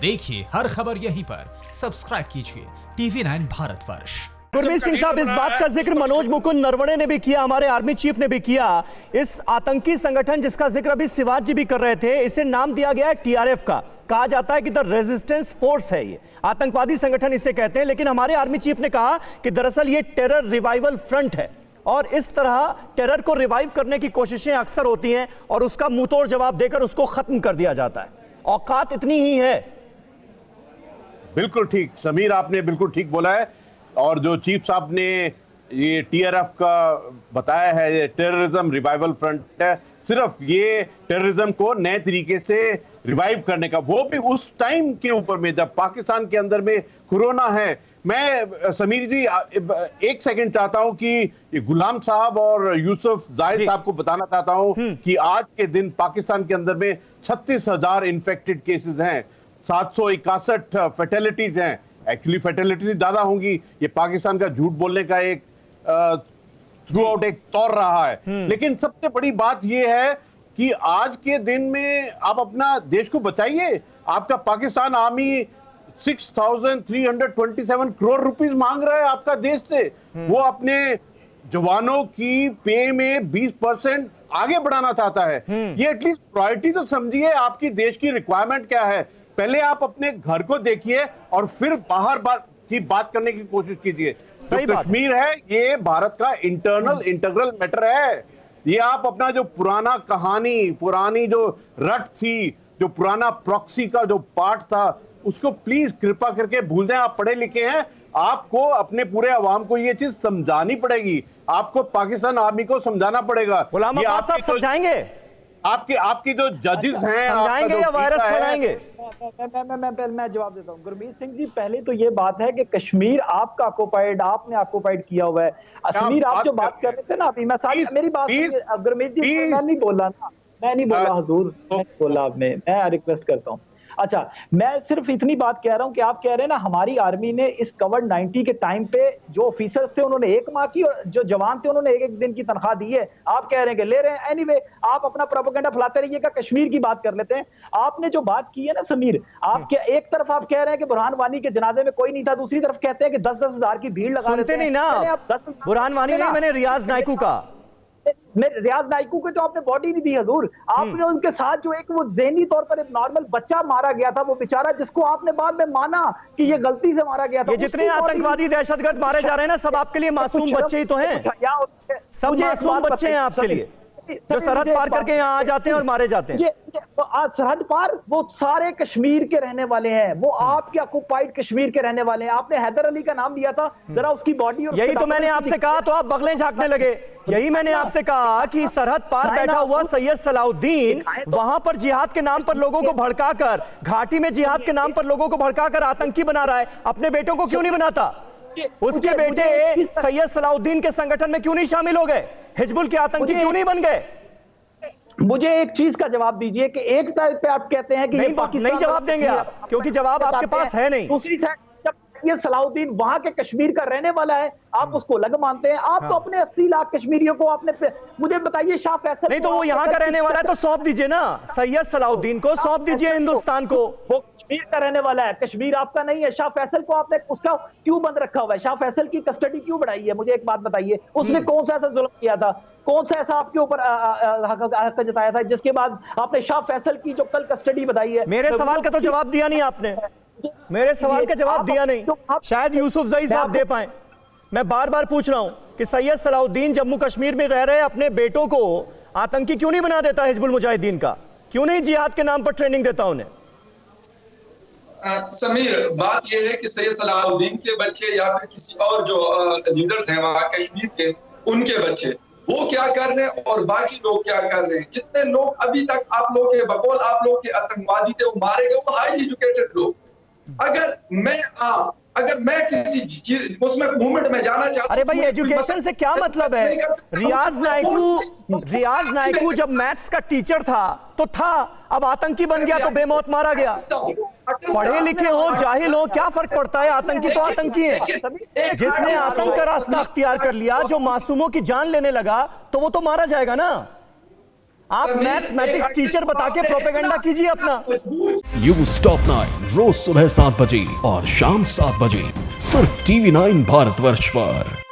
देखिए हर खबर यहीं पर, सब्सक्राइब कीजिए TV9 भारतवर्ष। गुरमीत सिंह साहब, इस बात का जिक्र मनोज मुकुंद नरवणे ने भी किया, हमारे आर्मी चीफ ने भी किया। इस आतंकी संगठन जिसका जिक्र अभी शिवाज जी भी कर रहे थे, इसे नाम दिया गया है TRF का। कहा जाता है कि द रेजिस्टेंस फोर्स है, ये आतंकवादी संगठन इसे कहते हैं। लेकिन हमारे आर्मी चीफ ने कहा कि दरअसल ये टेरर रिवाइवल फ्रंट है और इस तरह टेरर को रिवाइव करने की कोशिशें अक्सर होती हैं और उसका मुंहतोड़ जवाब देकर उसको खत्म कर दिया जाता है। औकात इतनी ही है। बिल्कुल ठीक समीर, आपने बिल्कुल ठीक बोला है। और जो चीफ साहब ने ये TRF का बताया है, ये टेररिज्म रिवाइवल फ्रंट है। सिर्फ ये टेररिज्म को नए तरीके से रिवाइव करने का, वो भी उस टाइम के ऊपर में जब पाकिस्तान के अंदर में कोरोना है। मैं समीर जी एक सेकंड चाहता हूं कि गुलाम साहब और यूसुफ जाहिद साहब को बताना चाहता हूं कि आज के दिन पाकिस्तान के अंदर में 36,000 इन्फेक्टेड केसेस हैं, 761 फैटेलिटीज हैं। एक्चुअली फैटेलिटीज ज्यादा होंगी, ये पाकिस्तान का झूठ बोलने का एक थ्रू आउट एक तौर रहा है। लेकिन सबसे बड़ी बात यह है कि आज के दिन में आप अपना देश को बचाइए। आपका पाकिस्तान आर्मी 6,327 करोड़ रुपीस मांग रहा है आपका देश से। वो अपने जवानों की पे में 20% आगे बढ़ाना चाहता है। ये एटलीस्ट प्रायोरिटी तो समझिए, आपकी देश की रिक्वायरमेंट क्या है। पहले आप अपने घर को देखिए और फिर बाहर की बात करने की कोशिश कीजिए। जो कश्मीर है ये भारत का इंटीग्रल मैटर है। ये आप अपना जो पुराना कहानी, पुरानी जो रट थी, जो पुराना प्रॉक्सी का जो पार्ट था, उसको प्लीज कृपा करके भूल जाएं। आप पढ़े लिखे हैं, आपको अपने पूरे अवाम को ये चीज समझानी पड़ेगी। आपको पाकिस्तान आर्मी को समझाना पड़ेगा। गुलाम अब्बास साहब समझाएंगे? आपकी जो जजेस हैं समझाएंगे या वायरस फैलाएंगे? मैं जवाब देता हूं। गुरमीत सिंह जी, पहले तो ये बात है कि कश्मीर आपका ऑक्युपाइड, आपने ऑक्युपाइड किया हुआ है। अश्मीर आप जो बात कर रहे थे ना अभी, मैं सारी मेरी बात गुरमीत जी, मैं नहीं बोला ना, मैं नहीं बोला हुजूर, मैं बोला आपने, मैं रिक्वेस्ट करता हूँ। अच्छा, मैं सिर्फ इतनी बात कह रहा हूं कि आप कह रहे हैं ना हमारी आर्मी ने इस कोविड-19 के टाइम पे जो ऑफिसर्स थे उन्होंने 1 माह की और जो जवान थे उन्होंने 1-1 दिन की तनख्वाह दी है। आप कह रहे हैं कि ले रहे हैं। एनीवे, आप अपना प्रोपेगेंडा फैलाते रहिएगा। कश्मीर की बात कर लेते हैं। आपने जो बात की है ना समीर, आप क्या एक तरफ आप कह रहे हैं कि बुरहान वानी के जनाजे में कोई नहीं था, दूसरी तरफ कहते हैं कि 10-10 हजार की भीड़ लगा सुनते नहीं ना। बुरहान वानी नहीं, मैंने रियाज नायकू का। रियाज नायकू को तो आपने बॉडी नहीं दी हजूर। आपने उनके साथ जो एक वो ज़हनी तौर पर एक नॉर्मल बच्चा मारा गया था, वो बेचारा जिसको आपने बाद में माना कि ये गलती से मारा गया था। ये जितने आतंकवादी दहशतगर्द मारे जा रहे हैं ना, सब आपके लिए मासूम बच्चे ही तो हैं। सब मासूम बच्चे हैं आपके लिए, जो सरहद पार करके यहाँ आ जाते हैं और मारे जाते हैं। सरहद पार वो सारे कश्मीर के रहने वाले हैं, वो आपके ऑक्युपाइड कश्मीर के रहने वाले हैं। आपने हैदर अली का नाम लिया था, जरा उसकी बॉडी और यही तो मैंने आपसे कहा, तो आप बगलें झांकने लगे। यही मैंने आपसे कहा कि सरहद पार बैठा हुआ सैयद सलाउद्दीन वहां पर जिहाद के नाम पर लोगों को भड़काकर, घाटी में जिहाद के नाम पर लोगों को भड़काकर आतंकी बना रहा है। अपने बेटों को क्यों नहीं बनाता? उसके बेटे सैयद सलाउद्दीन के संगठन में क्यों नहीं शामिल हो गए? हिजबुल के आतंकी क्यों नहीं बन गए? मुझे एक चीज का जवाब दीजिए कि एक साइड पे आप कहते हैं कि नहीं जवाब देंगे आप, क्योंकि जवाब आपके पास है नहीं। दूसरी साइड ये सलाउद्दीन वहां के कश्मीर का रहने वाला है, आप उसको अलग मानते हैं। आप तो अपने 80 लाख कश्मीरियों को आपने, मुझे बताइए शाह फैसल नहीं तो वो यहाँ का रहने वाला है तो सौंप दीजिए ना, सैयद सलाउद्दीन को सौंप दीजिए हिंदुस्तान को। वो कश्मीर का रहने वाला है, कश्मीर आपका नहीं है। शाह फैसल को आपने उसका क्यों बंद रखा हुआ है? शाह फैसल की कस्टडी क्यों बढ़ाई है? मुझे एक बात बताइए, उसने कौन सा ऐसा जुल्म किया था, कौन सा ऐसा आपके ऊपर हक जताया था जिसके बाद आपने शाह फैसल की जो कल कस्टडी बताई है? मेरे सवाल का तो जवाब दिया नहीं आपने, मेरे सवाल का जवाब दिया नहीं। शायद यूसुफ जई साहब दे पाए। मैं बार बार पूछ रहा हूं कि सैयद सलाउद्दीन जम्मू कश्मीर में रह रहे अपने बेटों को आतंकी क्यों नहीं बना देता हिजबुल मुजाहिदीन का? क्यों नहीं जिहाद के नाम पर ट्रेनिंग देता उन्हें? समीर, बात यह है कि सैयद सलाउद्दीन के बच्चे या फिर किसी और जो लीडर्स हैं वहां कश्मीर के, उनके बच्चे वो क्या कर रहे हैं और बाकी लोग क्या कर रहे हैं। जितने लोग अभी तक आप लोग के बकौल आप लोग के आतंकवादी थे वो मारे गए, वो हाईली एजुकेटेड लोग। अगर मैं किसी उसमें मूवमेंट में जाना चाहता हूं। अरे भाई, एजुकेशन से क्या मतलब है? रियाज नायकू जब मैथ्स का टीचर था तो था, अब आतंकी बन गया तो बेमौत मारा गया। पढ़े लिखे हो जाहिल हो क्या फर्क पड़ता है? आतंकी तो आतंकी है। जिसने आतंक का रास्ता अख्तियार कर लिया, जो मासूमों की जान लेने लगा, तो वो तो मारा जाएगा ना। आप मैथमेटिक्स टीचर बता के प्रोपेगेंडा कीजिए अपना। न्यूज़ टॉप 9 रोज सुबह 7 बजे और शाम 7 बजे सिर्फ TV9 भारतवर्ष पर।